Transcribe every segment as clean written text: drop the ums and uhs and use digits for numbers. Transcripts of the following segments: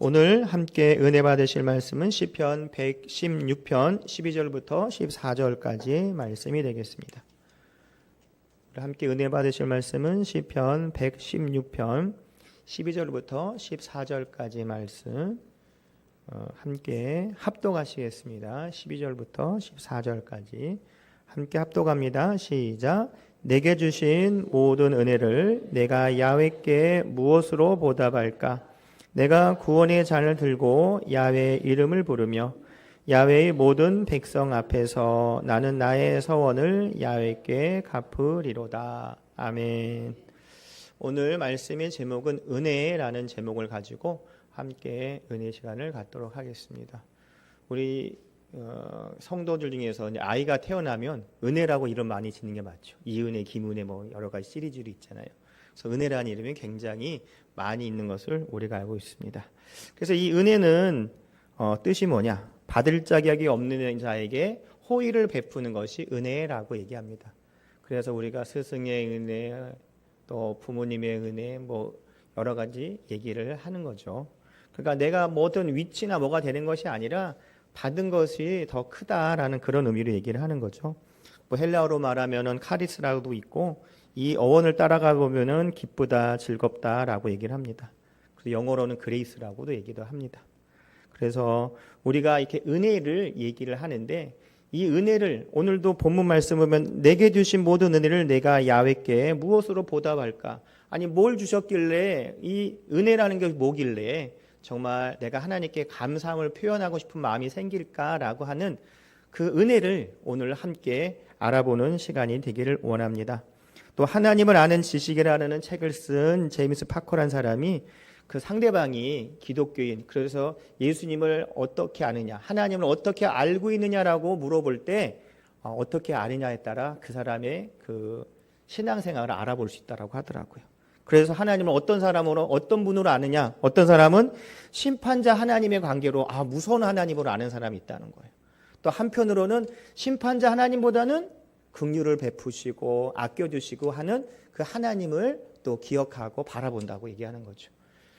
오늘 함께 은혜 받으실 말씀은 시편 116편 12절부터 14절까지 말씀이 되겠습니다. 함께 은혜 받으실 말씀은 시편 116편 12절부터 14절까지 말씀 함께 합독하시겠습니다. 12절부터 14절까지 함께 합독합니다. 시작. 내게 주신 모든 은혜를 내가 야훼께 무엇으로 보답할까? 내가 구원의 잔을 들고 야훼의 이름을 부르며 야훼의 모든 백성 앞에서 나는 나의 서원을 야훼께 갚으리로다. 아멘. 오늘 말씀의 제목은 은혜라는 제목을 가지고 함께 은혜 시간을 갖도록 하겠습니다. 우리 성도들 중에서 아이가 태어나면 은혜라고 이름 많이 짓는 게 맞죠. 이은혜, 김은혜 뭐 여러 가지 시리즈로 있잖아요. 그래서 은혜라는 이름이 굉장히 많이 있는 것을 우리가 알고 있습니다. 그래서 이 은혜는 뜻이 뭐냐? 받을 자격이 없는 자에게 호의를 베푸는 것이 은혜라고 얘기합니다. 그래서 우리가 스승의 은혜, 또 부모님의 은혜, 뭐 여러 가지 얘기를 하는 거죠. 그러니까 내가 뭐든 위치나 뭐가 되는 것이 아니라 받은 것이 더 크다라는 그런 의미로 얘기를 하는 거죠. 뭐 헬라어로 말하면은 카리스라고도 있고 이 어원을 따라가 보면은 기쁘다, 즐겁다라고 얘기를 합니다. 그래서 영어로는 그레이스라고도 얘기도 합니다. 그래서 우리가 이렇게 은혜를 얘기를 하는데 이 은혜를 오늘도 본문 말씀 보면 내게 주신 모든 은혜를 내가 야훼께 무엇으로 보답할까? 아니 뭘 주셨길래 이 은혜라는 게 뭐길래 정말 내가 하나님께 감사함을 표현하고 싶은 마음이 생길까라고 하는 그 은혜를 오늘 함께 알아보는 시간이 되기를 원합니다. 또 하나님을 아는 지식이라는 책을 쓴 제임스 파커라는 사람이 그 상대방이 기독교인, 그래서 예수님을 어떻게 아느냐, 하나님을 어떻게 알고 있느냐라고 물어볼 때 어떻게 아느냐에 따라 그 사람의 그 신앙생활을 알아볼 수 있다라고 하더라고요. 그래서 하나님을 어떤 사람으로, 어떤 분으로 아느냐, 어떤 사람은 심판자 하나님의 관계로 무서운 하나님으로 아는 사람이 있다는 거예요. 또 한편으로는 심판자 하나님보다는 긍휼을 베푸시고 아껴주시고 하는 그 하나님을 또 기억하고 바라본다고 얘기하는 거죠.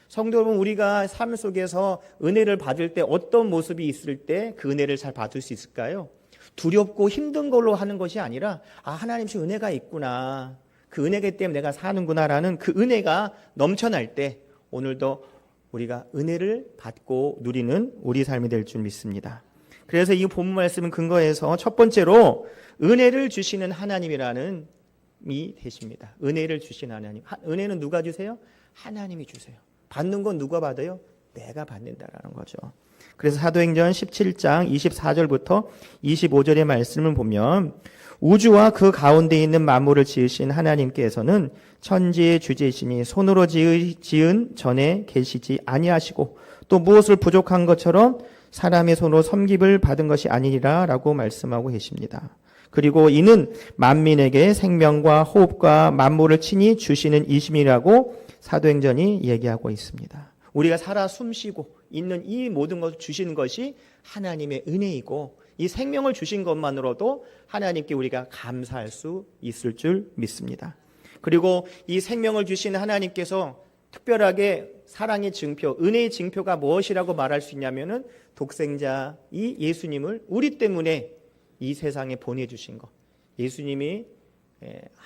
성도 여러분, 우리가 삶 속에서 은혜를 받을 때 어떤 모습이 있을 때 그 은혜를 잘 받을 수 있을까요? 두렵고 힘든 걸로 하는 것이 아니라 하나님씩 은혜가 있구나, 그 은혜기 때문에 내가 사는구나라는 그 은혜가 넘쳐날 때 오늘도 우리가 은혜를 받고 누리는 우리 삶이 될 줄 믿습니다. 그래서 이 본문 말씀은 근거해서 첫 번째로 은혜를 주시는 하나님이라는 이 되십니다. 은혜를 주시는 하나님. 은혜는 누가 주세요? 하나님이 주세요. 받는 건 누가 받아요? 내가 받는다라는 거죠. 그래서 사도행전 17장 24절부터 25절의 말씀을 보면 우주와 그 가운데 있는 만물을 지으신 하나님께서는 천지의 주제이시니 손으로 지은 전에 계시지 아니하시고 또 무엇을 부족한 것처럼 사람의 손으로 섬김을 받은 것이 아니니라 라고 말씀하고 계십니다. 그리고 이는 만민에게 생명과 호흡과 만물을 친히 주시는 이심이라고 사도행전이 얘기하고 있습니다. 우리가 살아 숨쉬고 있는 이 모든 것을 주시는 것이 하나님의 은혜이고 이 생명을 주신 것만으로도 하나님께 우리가 감사할 수 있을 줄 믿습니다. 그리고 이 생명을 주신 하나님께서 특별하게 사랑의 증표, 은혜의 증표가 무엇이라고 말할 수 있냐면은 독생자 이 예수님을 우리 때문에 이 세상에 보내주신 것. 예수님이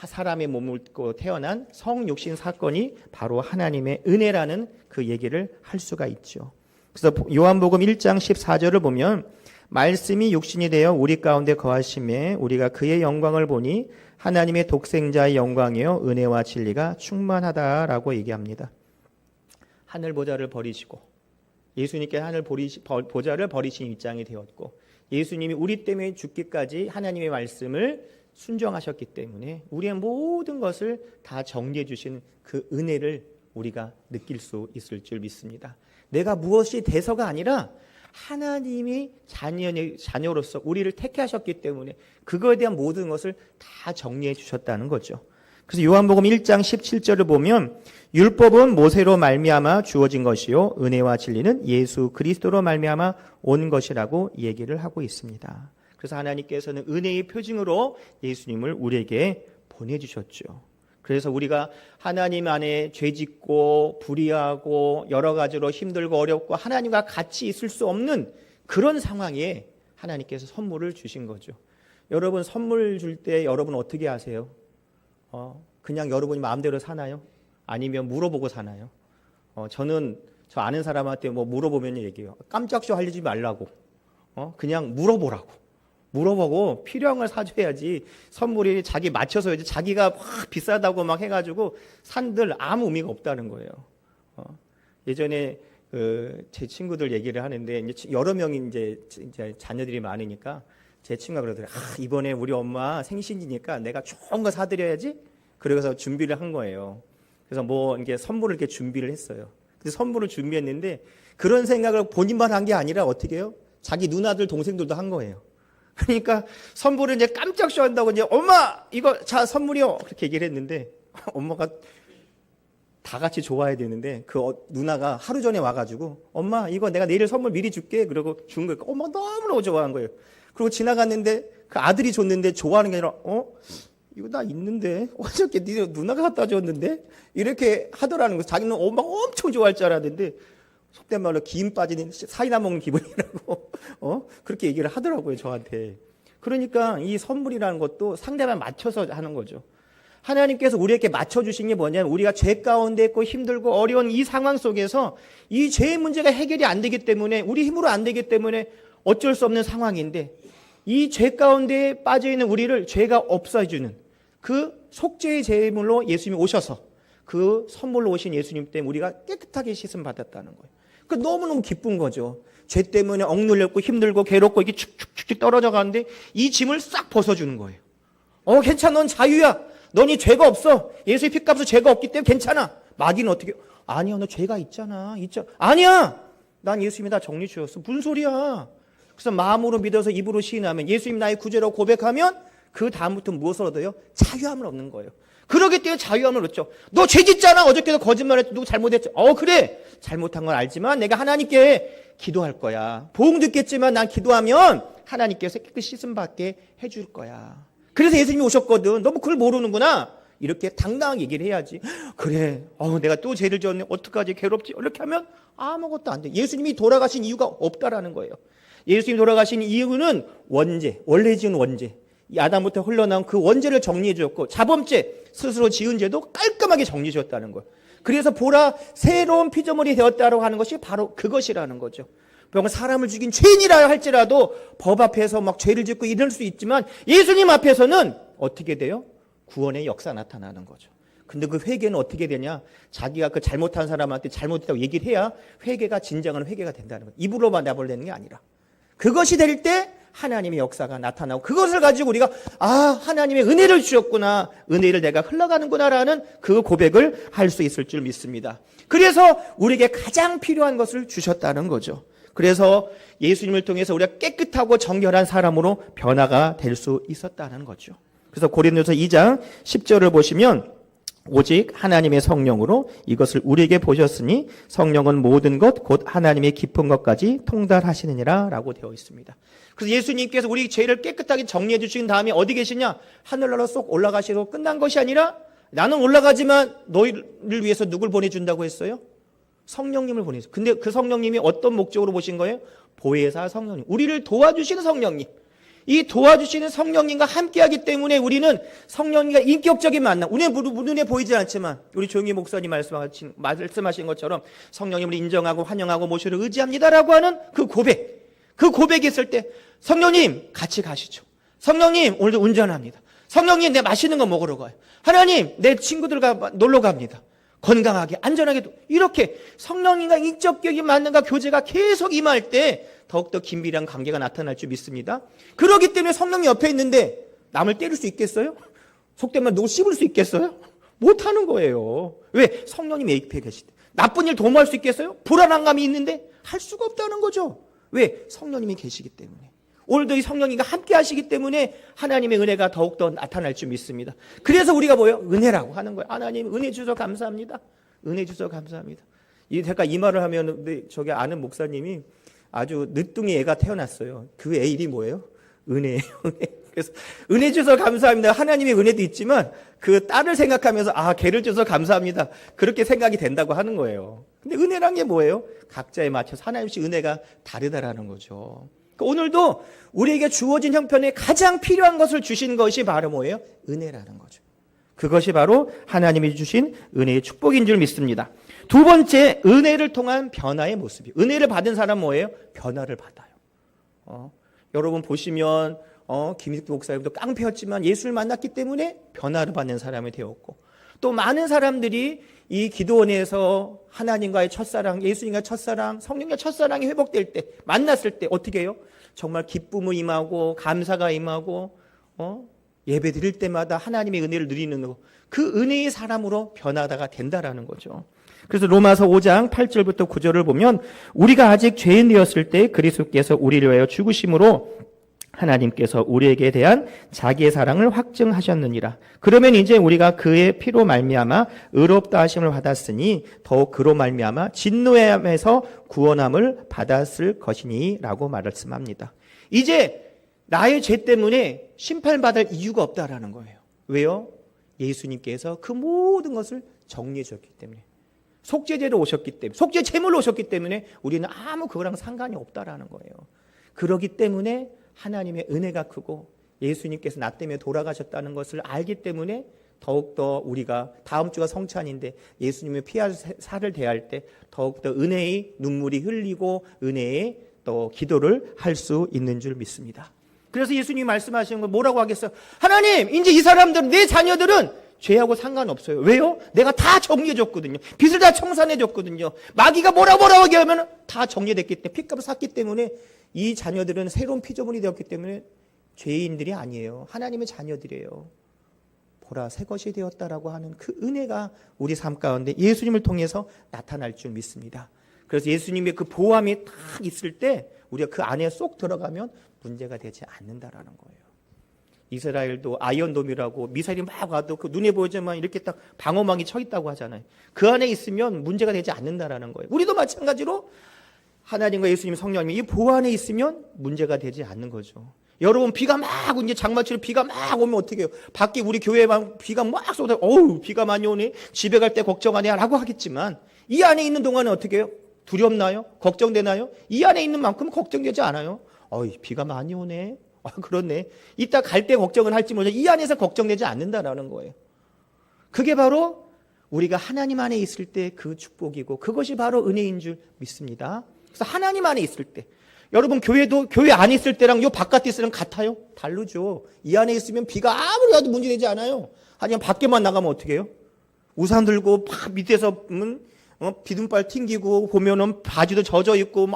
사람의 몸을 입고 태어난 성육신 사건이 바로 하나님의 은혜라는 그 얘기를 할 수가 있죠. 그래서 요한복음 1장 14절을 보면 말씀이 육신이 되어 우리 가운데 거하심에 우리가 그의 영광을 보니 하나님의 독생자의 영광이요 은혜와 진리가 충만하다라고 얘기합니다. 하늘 보좌를 버리시고 예수님께 하늘 보좌를 버리신 입장이 되었고 예수님이 우리 때문에 죽기까지 하나님의 말씀을 순종하셨기 때문에 우리의 모든 것을 다 정리해 주신 그 은혜를 우리가 느낄 수 있을 줄 믿습니다. 내가 무엇이 돼서가 아니라 하나님이 자녀로서 우리를 택해 하셨기 때문에 그거에 대한 모든 것을 다 정리해 주셨다는 거죠. 그래서 요한복음 1장 17절을 보면 율법은 모세로 말미암아 주어진 것이요 은혜와 진리는 예수 그리스도로 말미암아 온 것이라고 얘기를 하고 있습니다. 그래서 하나님께서는 은혜의 표징으로 예수님을 우리에게 보내주셨죠. 그래서 우리가 하나님 안에 죄짓고 불의하고 여러 가지로 힘들고 어렵고 하나님과 같이 있을 수 없는 그런 상황에 하나님께서 선물을 주신 거죠. 여러분 선물 줄 때 여러분 어떻게 하세요? 그냥 여러분이 마음대로 사나요? 아니면 물어보고 사나요? 저는 저 아는 사람한테 뭐 물어보면 얘기해요. 깜짝 쇼하지 말라고. 그냥 물어보라고. 물어보고 필요한 걸 사줘야지 선물이 자기 맞춰서 이제 자기가 확 비싸다고 막 해가지고 산들 아무 의미가 없다는 거예요. 예전에 제 친구들 얘기를 하는데 이제 여러 명이 이제 자녀들이 많으니까 제 친구가 그러더라고요. 이번에 우리 엄마 생신이니까 내가 좋은 거 사드려야지. 그래서 준비를 한 거예요. 그래서 뭐 이게 선물을 이렇게 준비를 했어요. 근데 선물을 준비했는데 그런 생각을 본인만 한 게 아니라 어떻게 해요? 자기 누나들 동생들도 한 거예요. 그러니까 선물을 이제 깜짝 쇼한다고 이제 엄마 이거 자 선물이요 그렇게 얘기를 했는데 엄마가 다 같이 좋아해야 되는데 그 누나가 하루 전에 와가지고 엄마 이거 내가 내일 선물 미리 줄게 그러고 준 거예요. 엄마 너무너무 좋아한 거예요. 그리고 지나갔는데 그 아들이 줬는데 좋아하는 게 아니라 이거 나 있는데 어저께 네 누나가 갖다 줬는데 이렇게 하더라는 거예요. 자기는 엄마가 엄청 좋아할 줄 알았는데 속된 말로 기름 빠지는 사이다 먹는 기분이라고 그렇게 얘기를 하더라고요 저한테. 그러니까 이 선물이라는 것도 상대방 맞춰서 하는 거죠. 하나님께서 우리에게 맞춰주신 게 뭐냐면 우리가 죄 가운데 있고 힘들고 어려운 이 상황 속에서 이 죄의 문제가 해결이 안 되기 때문에 우리 힘으로 안 되기 때문에 어쩔 수 없는 상황인데 이 죄 가운데 빠져있는 우리를 죄가 없어주는 그 속죄의 제물로 예수님이 오셔서 그 선물로 오신 예수님 때문에 우리가 깨끗하게 씻음 받았다는 거예요. 그 너무너무 기쁜 거죠. 죄 때문에 억눌렸고 힘들고 괴롭고 이게 축축축 떨어져 가는데 이 짐을 싹 벗어주는 거예요. 괜찮아. 넌 자유야. 너니 죄가 없어. 예수의 피값으로 죄가 없기 때문에 괜찮아. 마귀는 어떻게? 아니야. 너 죄가 있잖아. 아니야. 난 예수님이 다 정리 주었어. 무슨 소리야. 그래서 마음으로 믿어서 입으로 시인하면 예수님 나의 구주라고 고백하면 그 다음부터 무엇을 얻어요? 자유함을 얻는 거예요. 그러기 때문에 자유함을 얻죠. 너 죄 짓잖아. 어저께도 거짓말했지. 누구 잘못했지. 그래. 잘못한 건 알지만 내가 하나님께 기도할 거야. 보응 듣겠지만 난 기도하면 하나님께서 깨끗이 씻음 받게 해줄 거야. 그래서 예수님이 오셨거든. 너무 그걸 모르는구나. 이렇게 당당하게 얘기를 해야지. 그래. 내가 또 죄를 지었네. 어떡하지? 괴롭지? 이렇게 하면 아무것도 안 돼. 예수님이 돌아가신 이유가 없다라는 거예요. 예수님이 돌아가신 이유는 원죄, 원래 지은 원죄. 이 아담부터 흘러나온 그 원죄를 정리해 주었고 자범죄, 스스로 지은 죄도 깔끔하게 정리해 주었다는 거예요. 그래서 보라 새로운 피조물이 되었다고 하는 것이 바로 그것이라는 거죠. 사람을 죽인 죄인이라 할지라도 법 앞에서 막 죄를 짓고 이럴 수 있지만 예수님 앞에서는 어떻게 돼요? 구원의 역사 나타나는 거죠. 근데 그 회개는 어떻게 되냐? 자기가 그 잘못한 사람한테 잘못했다고 얘기를 해야 회개가 진정한 회개가 된다는 거예요. 입으로만 내버리는 게 아니라. 그것이 될 때 하나님의 역사가 나타나고 그것을 가지고 우리가 하나님의 은혜를 주셨구나. 은혜를 내가 흘러가는구나라는 그 고백을 할 수 있을 줄 믿습니다. 그래서 우리에게 가장 필요한 것을 주셨다는 거죠. 그래서 예수님을 통해서 우리가 깨끗하고 정결한 사람으로 변화가 될 수 있었다는 거죠. 그래서 고린도서 2장 10절을 보시면 오직 하나님의 성령으로 이것을 우리에게 보셨으니 성령은 모든 것 곧 하나님의 깊은 것까지 통달하시느니라 라고 되어 있습니다. 그래서 예수님께서 우리 죄를 깨끗하게 정리해 주신 다음에 어디 계시냐? 하늘나라로 쏙 올라가시고 끝난 것이 아니라 나는 올라가지만 너희를 위해서 누굴 보내준다고 했어요? 성령님을 보내셨어요. 근데 그 성령님이 어떤 목적으로 보신 거예요? 보혜사 성령님. 우리를 도와주시는 성령님. 이 도와주시는 성령님과 함께하기 때문에 우리는 성령님과 인격적인 만남, 우리는 눈에 보이지 않지만 우리 조영희 목사님 말씀하신 것처럼 성령님을 인정하고 환영하고 모시를 의지합니다라고 하는 그 고백이 있을 때 성령님 같이 가시죠. 성령님 오늘도 운전합니다. 성령님 내 맛있는 거 먹으러 가요. 하나님 내 친구들과 놀러 갑니다. 건강하게 안전하게 이렇게 성령님과 인격적인 만남과 교제가 계속 임할 때 더욱더 긴밀한 관계가 나타날 줄 믿습니다. 그렇기 때문에 성령이 옆에 있는데 남을 때릴 수 있겠어요? 속된 말 누구 씹을 수 있겠어요? 못하는 거예요. 왜? 성령님이 옆에 계시대. 나쁜 일 도모할 수 있겠어요? 불안한 감이 있는데 할 수가 없다는 거죠. 왜? 성령님이 계시기 때문에. 오늘도 이 성령님과 함께 하시기 때문에 하나님의 은혜가 더욱더 나타날 줄 믿습니다. 그래서 우리가 뭐예요? 은혜라고 하는 거예요. 하나님 은혜 주셔서 감사합니다. 은혜 주셔서 감사합니다. 제가 이 말을 하면 저기 아는 목사님이 아주 늦둥이 애가 태어났어요. 그 애 이름이 뭐예요? 은혜예요. 그래서 은혜 주셔서 감사합니다. 하나님의 은혜도 있지만 그 딸을 생각하면서 걔를 주셔서 감사합니다. 그렇게 생각이 된다고 하는 거예요. 근데 은혜란 게 뭐예요? 각자에 맞춰서 하나님씩 은혜가 다르다라는 거죠. 그러니까 오늘도 우리에게 주어진 형편에 가장 필요한 것을 주신 것이 바로 뭐예요? 은혜라는 거죠. 그것이 바로 하나님이 주신 은혜의 축복인 줄 믿습니다. 두 번째, 은혜를 통한 변화의 모습이. 은혜를 받은 사람은 뭐예요? 변화를 받아요. 여러분 보시면 김익두 목사님도 깡패였지만 예수를 만났기 때문에 변화를 받는 사람이 되었고, 또 많은 사람들이 이 기도원에서 하나님과의 첫사랑, 예수님과의 첫사랑, 성령과의 첫사랑이 회복될 때, 만났을 때 어떻게 해요? 정말 기쁨이 임하고 감사가 임하고 예배 드릴 때마다 하나님의 은혜를 누리는 거, 그 은혜의 사람으로 변화가 된다라는 거죠. 그래서 로마서 5장 8절부터 9절을 보면 우리가 아직 죄인 되었을 때 그리스도께서 우리를 위하여 죽으심으로 하나님께서 우리에게 대한 자기의 사랑을 확증하셨느니라. 그러면 이제 우리가 그의 피로 말미암아 의롭다 하심을 받았으니 더욱 그로 말미암아 진노함에서 구원함을 받았을 것이니 라고 말씀합니다. 이제 나의 죄 때문에 심판받을 이유가 없다라는 거예요. 왜요? 예수님께서 그 모든 것을 정리해 주셨기 때문에, 속죄제로 오셨기 때문에, 속죄 제물로 오셨기 때문에 우리는 아무 그거랑 상관이 없다라는 거예요. 그렇기 때문에 하나님의 은혜가 크고 예수님께서 나 때문에 돌아가셨다는 것을 알기 때문에 더욱더 우리가 다음 주가 성찬인데 예수님의 피와 살을 대할 때 더욱더 은혜의 눈물이 흘리고 은혜의 또 기도를 할 수 있는 줄 믿습니다. 그래서 예수님이 말씀하시는 건 뭐라고 하겠어요? 하나님, 이제 이 사람들은, 내 자녀들은 죄하고 상관없어요. 왜요? 내가 다 정리해줬거든요. 빚을 다 청산해줬거든요. 마귀가 뭐라고 하면 다 정리됐기 때문에, 핏값을 샀기 때문에 이 자녀들은 새로운 피조물이 되었기 때문에 죄인들이 아니에요. 하나님의 자녀들이에요. 보라, 새 것이 되었다라고 하는 그 은혜가 우리 삶 가운데 예수님을 통해서 나타날 줄 믿습니다. 그래서 예수님의 그 보함이 딱 있을 때 우리가 그 안에 쏙 들어가면 문제가 되지 않는다라는 거예요. 이스라엘도 아이언돔이라고 미사일이 막 와도 그 눈에 보이지만 이렇게 딱 방어망이 쳐 있다고 하잖아요. 그 안에 있으면 문제가 되지 않는다라는 거예요. 우리도 마찬가지로 하나님과 예수님, 성령님이 이 보호 안에 있으면 문제가 되지 않는 거죠. 여러분, 비가 막 이제 장마철에 비가 막 오면 어떻게 해요? 밖에 우리 교회만 비가 막 쏟아, 비가 많이 오네, 집에 갈 때 걱정하네라고 하겠지만 이 안에 있는 동안은 어떻게 해요? 두렵나요? 걱정되나요? 이 안에 있는 만큼 걱정되지 않아요. 비가 많이 오네. 그렇네. 이따 갈 때 걱정을 할지 모르죠. 이 안에서 걱정되지 않는다라는 거예요. 그게 바로 우리가 하나님 안에 있을 때 그 축복이고 그것이 바로 은혜인 줄 믿습니다. 그래서 하나님 안에 있을 때, 여러분 교회도 교회 안에 있을 때랑 요 바깥에 있을 때랑 같아요? 다르죠. 이 안에 있으면 비가 아무리 와도 문제되지 않아요. 하지만 밖에만 나가면 어떻게 해요? 우산 들고 막 밑에서 비듬발 튕기고 보면은 바지도 젖어 있고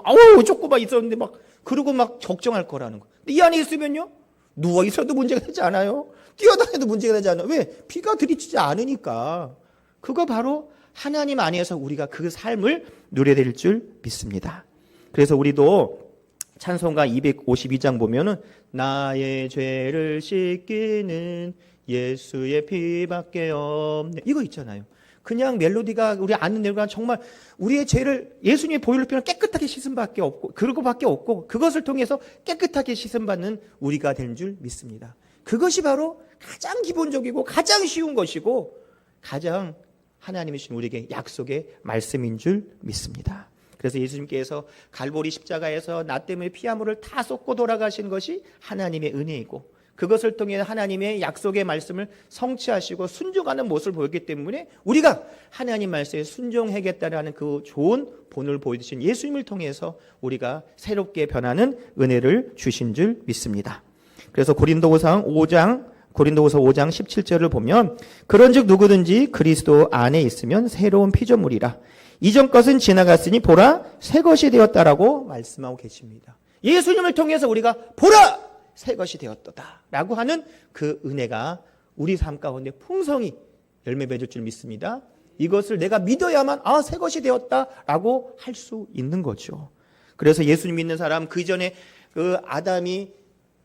조금만 있었는데 막 그러고 막 걱정할 거라는 거. 근데 이 안에 있으면요, 누워 있어도 문제가 되지 않아요. 뛰어다녀도 문제가 되지 않아요. 왜? 비가 들이치지 않으니까. 그거 바로 하나님 안에서 우리가 그 삶을 누려야 될 줄 믿습니다. 그래서 우리도 찬송가 252장 보면은 나의 죄를 씻기는 예수의 피밖에 없네, 이거 있잖아요. 그냥 멜로디가 우리 아는 내용과 정말 우리의 죄를 예수님의 보혈로 피로 깨끗하게 씻음밖에 없고, 그거밖에 없고, 그것을 통해서 깨끗하게 씻음받는 우리가 된 줄 믿습니다. 그것이 바로 가장 기본적이고 가장 쉬운 것이고 가장 하나님이 주신 우리에게 약속의 말씀인 줄 믿습니다. 그래서 예수님께서 갈보리 십자가에서 나 때문에 피아물을 다 쏟고 돌아가신 것이 하나님의 은혜이고, 그것을 통해 하나님의 약속의 말씀을 성취하시고 순종하는 모습을 보였기 때문에 우리가 하나님 말씀에 순종하겠다라는 그 좋은 본을 보여주신 예수님을 통해서 우리가 새롭게 변하는 은혜를 주신 줄 믿습니다. 그래서 고린도후서 5장 17절을 보면 그런즉 누구든지 그리스도 안에 있으면 새로운 피조물이라, 이전 것은 지나갔으니 보라 새 것이 되었다라고 말씀하고 계십니다. 예수님을 통해서 우리가 보라 새 것이 되었도다 라고 하는 그 은혜가 우리 삶 가운데 풍성히 열매 맺을 줄 믿습니다. 이것을 내가 믿어야만 새 것이 되었다라고 할 수 있는 거죠. 그래서 예수님 믿는 사람, 그 전에 그 아담이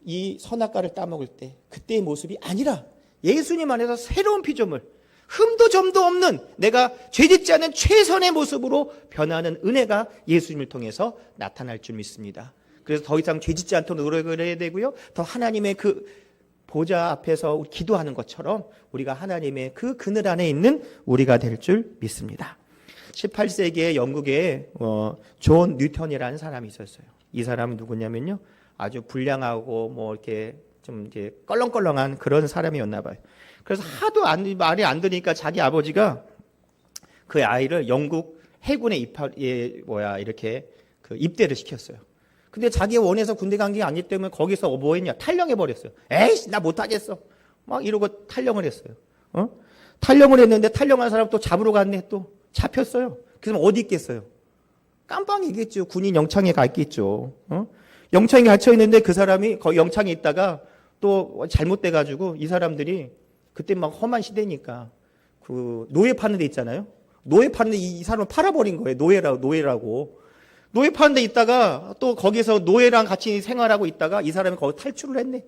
이 선악과를 따먹을 때 그때의 모습이 아니라 예수님 안에서 새로운 피조물, 흠도 점도 없는 내가 죄짓지 않은 최선의 모습으로 변하는 은혜가 예수님을 통해서 나타날 줄 믿습니다. 그래서 더 이상 죄짓지 않도록 노력을 해야 되고요, 더 하나님의 그 보좌 앞에서 기도하는 것처럼 우리가 하나님의 그 그늘 안에 있는 우리가 될 줄 믿습니다. 18세기에 영국에 존 뉴턴이라는 사람이 있었어요. 이 사람은 누구냐면요, 아주 불량하고 뭐 이렇게 좀 이제 껄렁껄렁한 그런 사람이었나 봐요. 그래서 하도 말이 안 들으니까 자기 아버지가 그 아이를 영국 해군에 이렇게 그 입대를 시켰어요. 근데 자기가 원해서 군대 간 게 아니기 때문에 거기서 뭐 했냐? 탈영해 버렸어요. 에이씨, 나 못하겠어. 막 이러고 탈영을 했어요. 탈영을 했는데 탈영한 사람 또 잡으러 갔네. 또 잡혔어요. 그래서 어디 있겠어요? 깜빵이겠죠. 군인 영창에 가 있겠죠. 영창에 갇혀 있는데 그 사람이 거기 영창에 있다가 또 잘못돼가지고 이 사람들이 그때 막 험한 시대니까 그 노예 파는 데 있잖아요. 노예 파는 데 이 사람을 팔아버린 거예요. 노예라고. 노예 파는 데 있다가 또 거기서 노예랑 같이 생활하고 있다가 이 사람이 거기 탈출을 했네.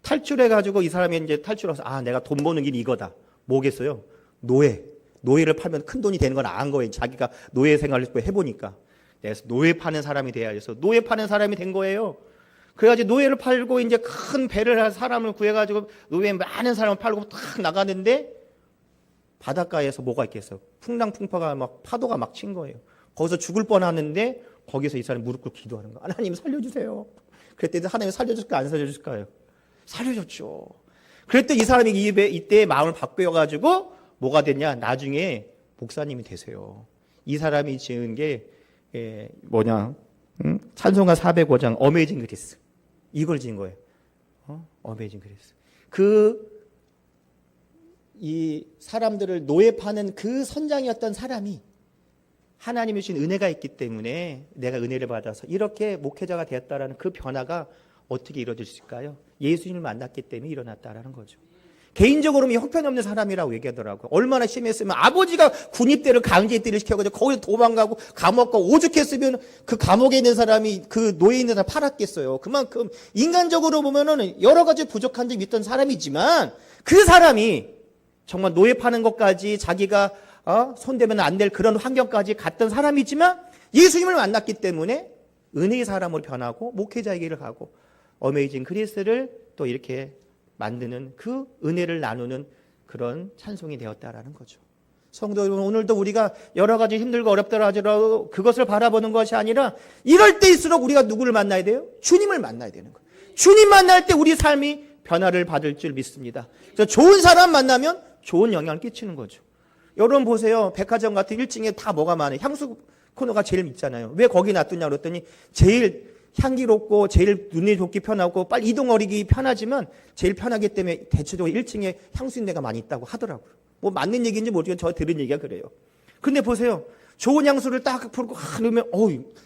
탈출해가지고 이 사람이 이제 탈출해서 내가 돈 버는 길이 이거다. 뭐겠어요? 노예를 팔면 큰 돈이 되는 건 안 거예요. 자기가 노예 생활을 해보니까. 그래서 노예 파는 사람이 돼야 해서 노예 파는 사람이 된 거예요. 그래가지고 노예를 팔고 이제 큰 배를 할 사람을 구해가지고 노예 많은 사람을 팔고 탁 나가는데 바닷가에서 뭐가 있겠어요? 풍랑풍파가 막 파도가 막 친 거예요. 거기서 죽을 뻔하는데 거기서 이 사람이 무릎 꿇고 기도하는 거예요. 하나님 살려주세요. 그랬더니 하나님 살려줄까 안 살려줄까요? 살려줬죠. 그랬더니 이 사람이 이때 마음을 바뀌어가지고 뭐가 됐냐? 나중에 목사님이 되세요. 이 사람이 지은 게 찬송가 405장 어메이징 그리스. 이걸 지은 거예요. 어메이징 그리스. 이 사람들을 노예 파는 그 선장이었던 사람이 하나님이 주신 은혜가 있기 때문에 내가 은혜를 받아서 이렇게 목회자가 되었다라는 그 변화가 어떻게 이루어질 수 있을까요? 예수님을 만났기 때문에 일어났다라는 거죠. 개인적으로는 형편없는 사람이라고 얘기하더라고요. 얼마나 심했으면 아버지가 군입대를 강제 입대를 시켜가지고 거기서 도망가고 감옥 가고 오죽했으면 그 감옥에 있는 사람이 그 노예에 있는 사람 팔았겠어요. 그만큼 인간적으로 보면은 여러 가지 부족한 점이 있던 사람이지만 그 사람이 정말 노예 파는 것까지 자기가 손대면 안 될 그런 환경까지 갔던 사람이지만 예수님을 만났기 때문에 은혜의 사람으로 변하고 목회자의 길을 가고 어메이징 그리스를 또 이렇게 만드는 그 은혜를 나누는 그런 찬송이 되었다라는 거죠. 성도 여러분, 오늘도 우리가 여러 가지 힘들고 어렵더라 하더라도 그것을 바라보는 것이 아니라 이럴 때일수록 우리가 누구를 만나야 돼요? 주님을 만나야 되는 거예요. 주님 만날 때 우리 삶이 변화를 받을 줄 믿습니다. 그래서 좋은 사람 만나면 좋은 영향을 끼치는 거죠. 여러분 보세요. 백화점 같은 1층에 다 뭐가 많아요? 향수 코너가 제일 있잖아요. 왜 거기 놔두냐 그랬더니 제일 향기롭고 제일 눈에 좋기 편하고 빨리 이동거리기 편하지만 제일 편하기 때문에 대체적으로 1층에 향수인데가 많이 있다고 하더라고요. 뭐 맞는 얘기인지 모르겠지만 저 들은 얘기가 그래요. 근데 보세요. 좋은 향수를 딱 풀고 그러면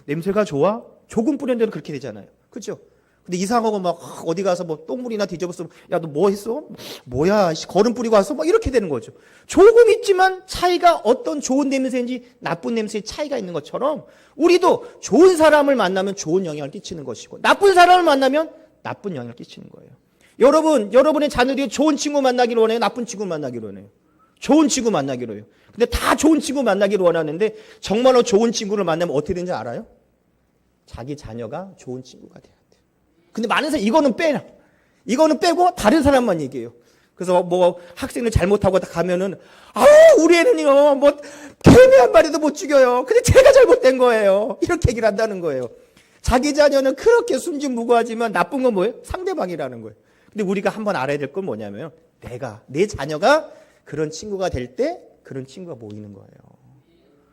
냄새가 좋아? 조금 뿌렸는데도 그렇게 되잖아요. 그렇죠? 근데 이상하고 막 어디 가서 뭐 똥물이나 뒤져봤으면 야, 너 뭐 했어? 뭐야, 거름 뿌리고 왔어? 막 이렇게 되는 거죠. 조금 있지만 차이가 어떤 좋은 냄새인지 나쁜 냄새의 차이가 있는 것처럼 우리도 좋은 사람을 만나면 좋은 영향을 끼치는 것이고 나쁜 사람을 만나면 나쁜 영향을 끼치는 거예요. 여러분의 자녀들이 좋은 친구 만나기를 원해요? 나쁜 친구 만나기를 원해요? 좋은 친구 만나기로 해요. 근데 다 좋은 친구 만나기를 원하는데 정말로 좋은 친구를 만나면 어떻게 되는지 알아요? 자기 자녀가 좋은 친구가 돼요. 근데 많은 사람 이거는 빼라. 이거는 빼고 다른 사람만 얘기해요. 그래서 뭐 학생을 잘못하고 가면은 우리 애는요 뭐 개미 한 마리도 못 죽여요. 근데 제가 잘못된 거예요. 이렇게 얘기를 한다는 거예요. 자기 자녀는 그렇게 순진무구하지만 나쁜 건 뭐예요? 상대방이라는 거예요. 근데 우리가 한번 알아야 될 건 뭐냐면 내 자녀가 그런 친구가 될 때 그런 친구가 모이는 거예요.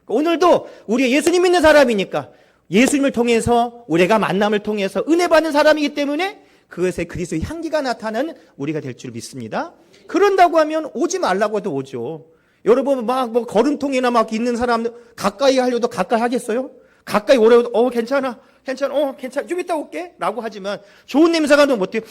오늘도 우리 예수님 믿는 사람이니까 예수님을 통해서 우리가 만남을 통해서 은혜 받는 사람이기 때문에 그것에 그리스도의 향기가 나타나는 우리가 될 줄 믿습니다. 그런다고 하면 오지 말라고 해도 오죠. 여러분 막 뭐 걸음통이나 막 있는 사람들 가까이 하려도 가까이 하겠어요? 가까이 오려도 괜찮아 좀 이따 올게 라고 하지만 좋은 냄새가 너무 어때요?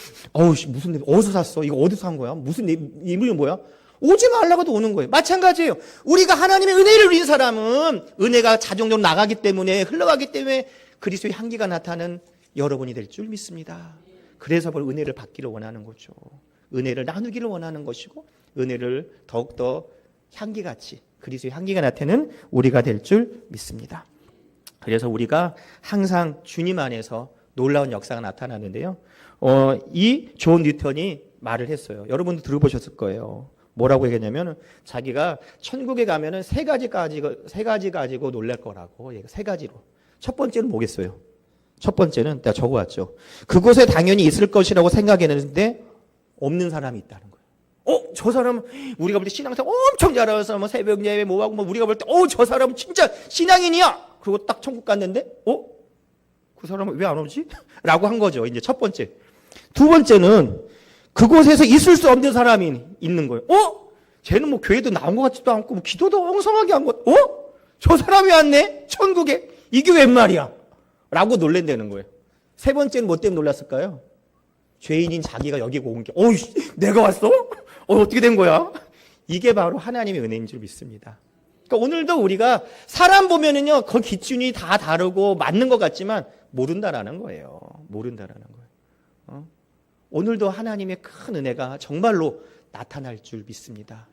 무슨 냄새 어디서 샀어? 이거 어디서 산 거야? 무슨 이름이 뭐야? 오지 말라고도 오는 거예요. 마찬가지예요. 우리가 하나님의 은혜를 누린 사람은 은혜가 자동적으로 나가기 때문에 흘러가기 때문에 그리스도의 향기가 나타나는 여러분이 될 줄 믿습니다. 그래서 은혜를 받기를 원하는 거죠. 은혜를 나누기를 원하는 것이고 은혜를 더욱더 향기같이 그리스도의 향기가 나타나는 우리가 될 줄 믿습니다. 그래서 우리가 항상 주님 안에서 놀라운 역사가 나타나는데요. 이 존 뉴턴이 말을 했어요. 여러분도 들어보셨을 거예요. 뭐라고 얘기했냐면 자기가 천국에 가면은 세 가지 가지고 놀랄 거라고. 세 가지로. 첫 번째는 뭐겠어요? 첫 번째는 내가 적어왔죠. 그곳에 당연히 있을 것이라고 생각했는데 없는 사람이 있다는 거예요. 저 사람 우리가 볼 때 신앙생활 엄청 잘해서 뭐 새벽 예배 뭐하고 뭐 우리가 볼 때 저 사람 진짜 신앙인이야. 그리고 딱 천국 갔는데 그 사람은 왜 안 오지? 라고 한 거죠. 이제 첫 번째. 두 번째는 그곳에서 있을 수 없는 사람이 있는 거예요. 쟤는 뭐 교회도 나온 것 같지도 않고 뭐 기도도 엉성하게 한 것. 저 사람이 왔네? 천국에. 이게 웬 말이야? 라고 놀랜다는 거예요. 세 번째는 뭐 때문에 놀랐을까요? 죄인인 자기가 여기 온 게, 내가 왔어? 어떻게 된 거야? 이게 바로 하나님의 은혜인 줄 믿습니다. 그러니까 오늘도 우리가 사람 보면은요, 그 기준이 다 다르고 맞는 것 같지만 모른다라는 거예요. 모른다라는 거예요. 오늘도 하나님의 큰 은혜가 정말로 나타날 줄 믿습니다.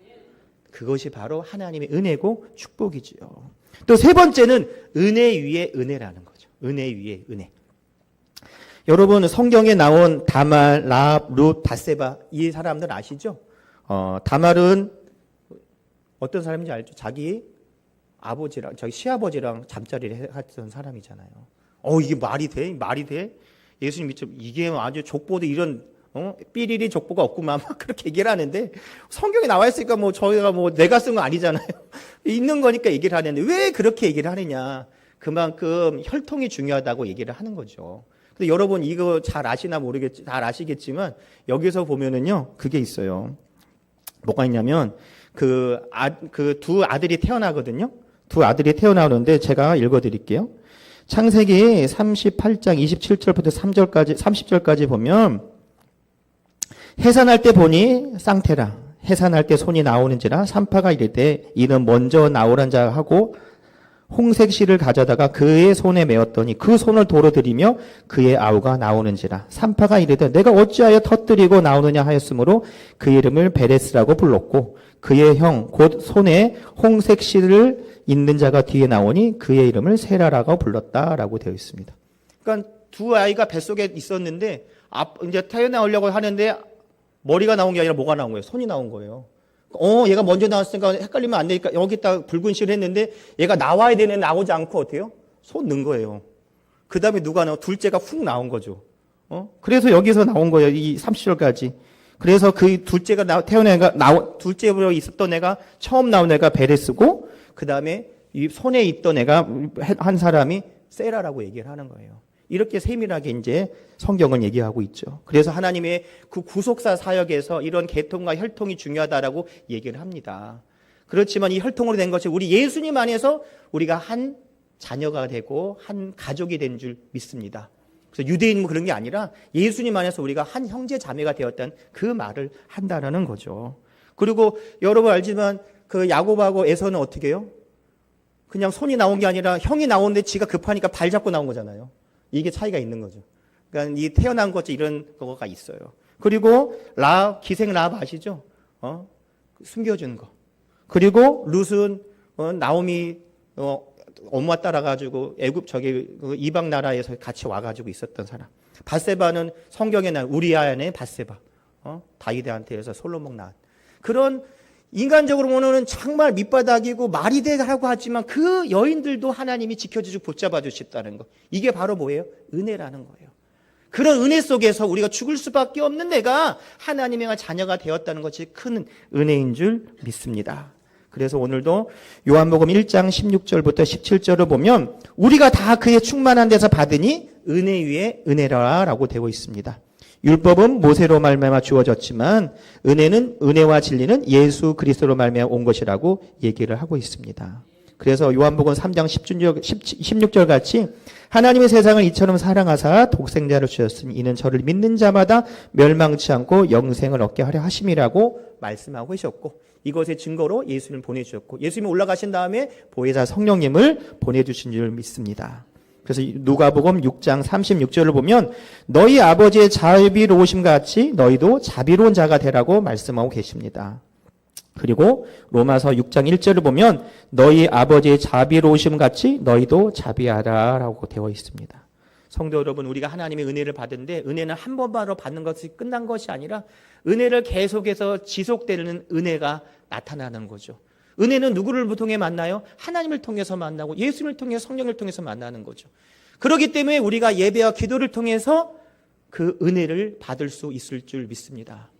그것이 바로 하나님의 은혜고 축복이지요. 또 세 번째는 은혜 위에 은혜라는 거죠. 은혜 위에 은혜. 여러분 성경에 나온 다말, 라합, 룻, 밧세바 이 사람들 아시죠? 다말은 어떤 사람인지 알죠? 자기 아버지랑 자기 시아버지랑 잠자리를 했던 사람이잖아요. 이게 말이 돼? 말이 돼? 예수님이 좀 이게 아주 족보도 이런 삐리리 족보가 없구만 막 그렇게 얘기를 하는데 성경에 나와 있으니까 뭐 저희가 뭐 내가 쓴 거 아니잖아요. 있는 거니까 얘기를 하는데 왜 그렇게 얘기를 하느냐? 그만큼 혈통이 중요하다고 얘기를 하는 거죠. 근데 여러분 이거 잘 아시나 모르겠지, 잘 아시겠지만 여기서 보면은요 그게 있어요. 뭐가 있냐면 그 두 아들이 태어나거든요. 두 아들이 태어나오는데 제가 읽어드릴게요. 창세기 38장 27절부터 30절까지 보면 해산할 때 보니 쌍태라 해산할 때 손이 나오는지라 산파가 이르되 이는 먼저 나오란 자 하고 홍색 실을 가져다가 그의 손에 메었더니 그 손을 도로 들이며 그의 아우가 나오는지라 산파가 이르되 내가 어찌하여 터뜨리고 나오느냐 하였으므로 그 이름을 베레스라고 불렀고 그의 형 곧 손에 홍색 실을 있는 자가 뒤에 나오니 그의 이름을 세라라고 불렀다라고 되어 있습니다. 그러니까 두 아이가 뱃속에 있었는데 이제 태어나오려고 하는데 머리가 나온 게 아니라 뭐가 나온 거예요? 손이 나온 거예요. 얘가 먼저 나왔으니까 헷갈리면 안 되니까 여기다 붉은 실을 했는데 얘가 나와야 되는데 나오지 않고 어때요? 손 넣은 거예요. 그 다음에 누가 나와? 둘째가 훅 나온 거죠. 그래서 여기서 나온 거예요. 이 30절까지. 그래서 그 둘째가 태어난 애가 둘째로 있었던 애가 처음 나온 애가 베레스고 그 다음에 이 손에 있던 애가 한 사람이 세라라고 얘기를 하는 거예요. 이렇게 세밀하게 이제 성경은 얘기하고 있죠. 그래서 하나님의 그 구속사 사역에서 이런 계통과 혈통이 중요하다라고 얘기를 합니다. 그렇지만 이 혈통으로 된 것이 우리 예수님 안에서 우리가 한 자녀가 되고 한 가족이 된 줄 믿습니다. 그래서 유대인은 그런 게 아니라 예수님 안에서 우리가 한 형제 자매가 되었다는 그 말을 한다라는 거죠. 그리고 여러분 알지만 그 야곱하고 에서는 어떻게 해요? 그냥 손이 나온 게 아니라 형이 나오는데 지가 급하니까 발 잡고 나온 거잖아요. 이게 차이가 있는 거죠. 그러니까 이 태어난 것 이런 거가 있어요. 그리고 기생 라합 아시죠? 숨겨준 거. 그리고 룻은 나오미 엄마 따라가지고 이방 나라에서 같이 와가지고 있었던 사람. 밧세바는 성경에 나온 우리아의 밧세바. 다윗한테서 솔로몬 낳은 그런. 인간적으로 보면은 정말 밑바닥이고 말이 되라고 하지만 그 여인들도 하나님이 지켜주시고 붙잡아 주셨다는 거. 이게 바로 뭐예요? 은혜라는 거예요. 그런 은혜 속에서 우리가 죽을 수밖에 없는 내가 하나님의 자녀가 되었다는 것이 큰 은혜인 줄 믿습니다. 그래서 오늘도 요한복음 1장 16절부터 17절을 보면 우리가 다 그의 충만한 데서 받으니 은혜 위에 은혜라라고 되어 있습니다. 율법은 모세로 말미암아 주어졌지만 은혜와 진리는 예수 그리스도로 말미암아 온 것이라고 얘기를 하고 있습니다. 그래서 요한복음 3장 16절 같이 하나님의 세상을 이처럼 사랑하사 독생자를 주셨으니 이는 저를 믿는 자마다 멸망치 않고 영생을 얻게 하려 하심이라고 말씀하고 계셨고 이것의 증거로 예수님을 보내주셨고 예수님이 올라가신 다음에 보혜사 성령님을 보내주신 줄 믿습니다. 그래서 누가복음 6장 36절을 보면 너희 아버지의 자비로우심 같이 너희도 자비로운 자가 되라고 말씀하고 계십니다. 그리고 로마서 6장 1절을 보면 너희 아버지의 자비로우심 같이 너희도 자비하라라고 되어 있습니다. 성도 여러분, 우리가 하나님의 은혜를 받은데 은혜는 한 번만으로 받는 것이 끝난 것이 아니라 은혜를 계속해서 지속되는 은혜가 나타나는 거죠. 은혜는 누구를 통해 만나요? 하나님을 통해서 만나고 예수님을 통해서 성령을 통해서 만나는 거죠. 그렇기 때문에 우리가 예배와 기도를 통해서 그 은혜를 받을 수 있을 줄 믿습니다.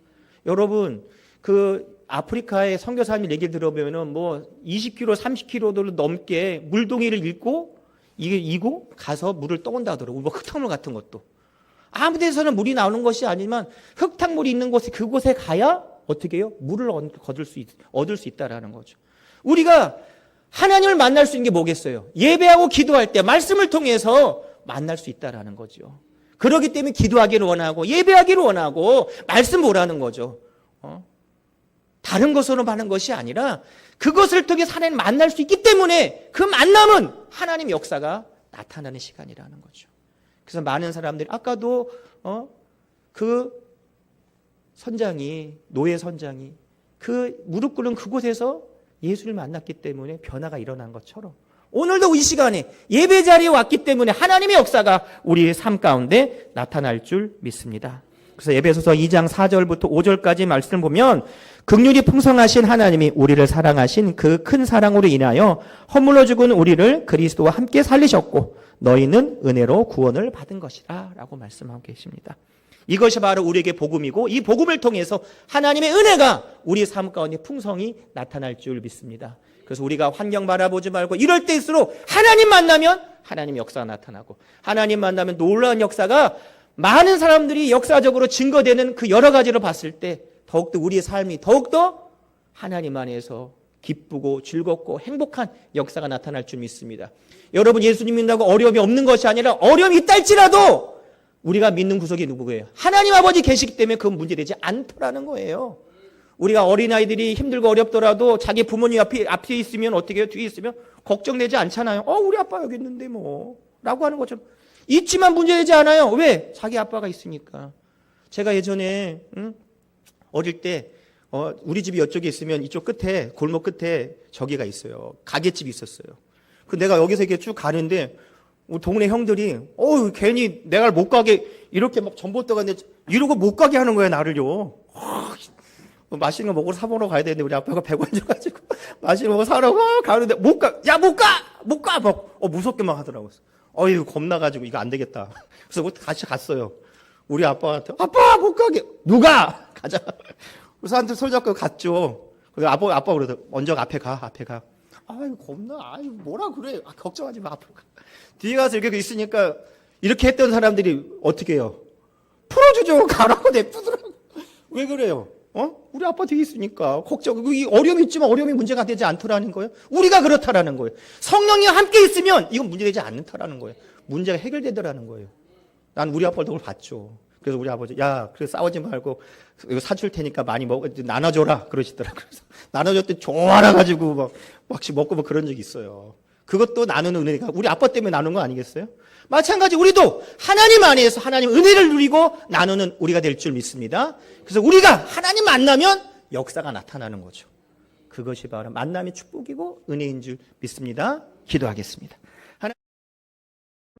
여러분, 그 아프리카의 선교사님 얘기 들어보면은 뭐 20km, 30km도 넘게 물동이를 이고 가서 물을 떠온다 하더라고요. 뭐 흙탕물 같은 것도. 아무 데서는 물이 나오는 것이 아니지만 흙탕물이 있는 곳에 그곳에 가야 어떻게 해요? 물을 얻을 수 있다라는 거죠. 우리가 하나님을 만날 수 있는 게 뭐겠어요? 예배하고 기도할 때 말씀을 통해서 만날 수 있다라는 거죠. 그렇기 때문에 기도하기를 원하고 예배하기를 원하고 말씀 보라는 거죠. 다른 것으로 하는 것이 아니라 그것을 통해 하나님 만날 수 있기 때문에 그 만남은 하나님의 역사가 나타나는 시간이라는 거죠. 그래서 많은 사람들이 아까도 그 노예 선장이 그 무릎 꿇은 그곳에서 예수를 만났기 때문에 변화가 일어난 것처럼 오늘도 이 시간에 예배 자리에 왔기 때문에 하나님의 역사가 우리의 삶 가운데 나타날 줄 믿습니다. 그래서 에베소서 2장 4절부터 5절까지 말씀을 보면 긍휼이 풍성하신 하나님이 우리를 사랑하신 그 큰 사랑으로 인하여 허물러 죽은 우리를 그리스도와 함께 살리셨고 너희는 은혜로 구원을 받은 것이라 라고 말씀하고 계십니다. 이것이 바로 우리에게 복음이고 이 복음을 통해서 하나님의 은혜가 우리의 삶 가운데 풍성히 나타날 줄 믿습니다. 그래서 우리가 환경 바라보지 말고 이럴 때일수록 하나님 만나면 하나님 역사가 나타나고 하나님 만나면 놀라운 역사가 많은 사람들이 역사적으로 증거되는 그 여러 가지로 봤을 때 더욱더 우리의 삶이 더욱더 하나님 안에서 기쁘고 즐겁고 행복한 역사가 나타날 줄 믿습니다. 여러분, 예수님 믿는다고 어려움이 없는 것이 아니라 어려움이 있다 할지라도 우리가 믿는 구석이 누구예요? 하나님 아버지 계시기 때문에 그건 문제되지 않더라는 거예요. 우리가 어린아이들이 힘들고 어렵더라도 자기 부모님 앞에 있으면 어떻게 해요? 뒤에 있으면 걱정되지 않잖아요. 우리 아빠 여기 있는데 뭐 라고 하는 것처럼 있지만 문제되지 않아요. 왜? 자기 아빠가 있으니까. 제가 예전에 어릴 때 우리 집이 이쪽에 있으면 이쪽 끝에 골목 끝에 저기가 있어요. 가게집이 있었어요. 그 내가 여기서 이렇게 쭉 가는데 우리 동네 형들이 괜히 내가 못 가게 이렇게 막 전봇대가 있는데 이러고 못 가게 하는 거야 나를요. 맛있는 거 먹으러 사먹으러 가야 되는데 우리 아빠가 100원 줘가지고 맛있는 거 사러 가는데 못 가. 막 무섭게 막 하더라고요. 겁나가지고 이거 안 되겠다. 그래서 같이 갔어요. 우리 아빠한테 아빠 못 가게. 누가? 가자. 그래서 한테 손잡고 갔죠. 그래서 아빠 그러더라고. 먼저 앞에 가. 겁나. 뭐라 그래. 걱정하지 마. 앞으로 가. 뒤에 가서 이렇게 있으니까 이렇게 했던 사람들이 어떻게 해요? 풀어주죠. 가라고 냅두더라고. 왜 그래요? 우리 아빠 뒤에 있으니까 걱정. 어려움이 있지만 어려움이 문제가 되지 않더라는 거예요. 우리가 그렇다라는 거예요. 성령이 함께 있으면 이건 문제되지 않다라는 거예요. 문제가 해결되더라는 거예요. 난 우리 아빠를 그걸 봤죠. 그래서 우리 아버지, 그래 싸우지 말고 이거 사줄 테니까 많이 나눠줘라 그러시더라고요. 그래서 나눠줬더니 좋아라가지고 막 먹고 뭐 그런 적이 있어요. 그것도 나누는 은혜가 우리 아빠 때문에 나누는 거 아니겠어요? 마찬가지 우리도 하나님 안에서 하나님 은혜를 누리고 나누는 우리가 될 줄 믿습니다. 그래서 우리가 하나님 만나면 역사가 나타나는 거죠. 그것이 바로 만남의 축복이고 은혜인 줄 믿습니다. 기도하겠습니다.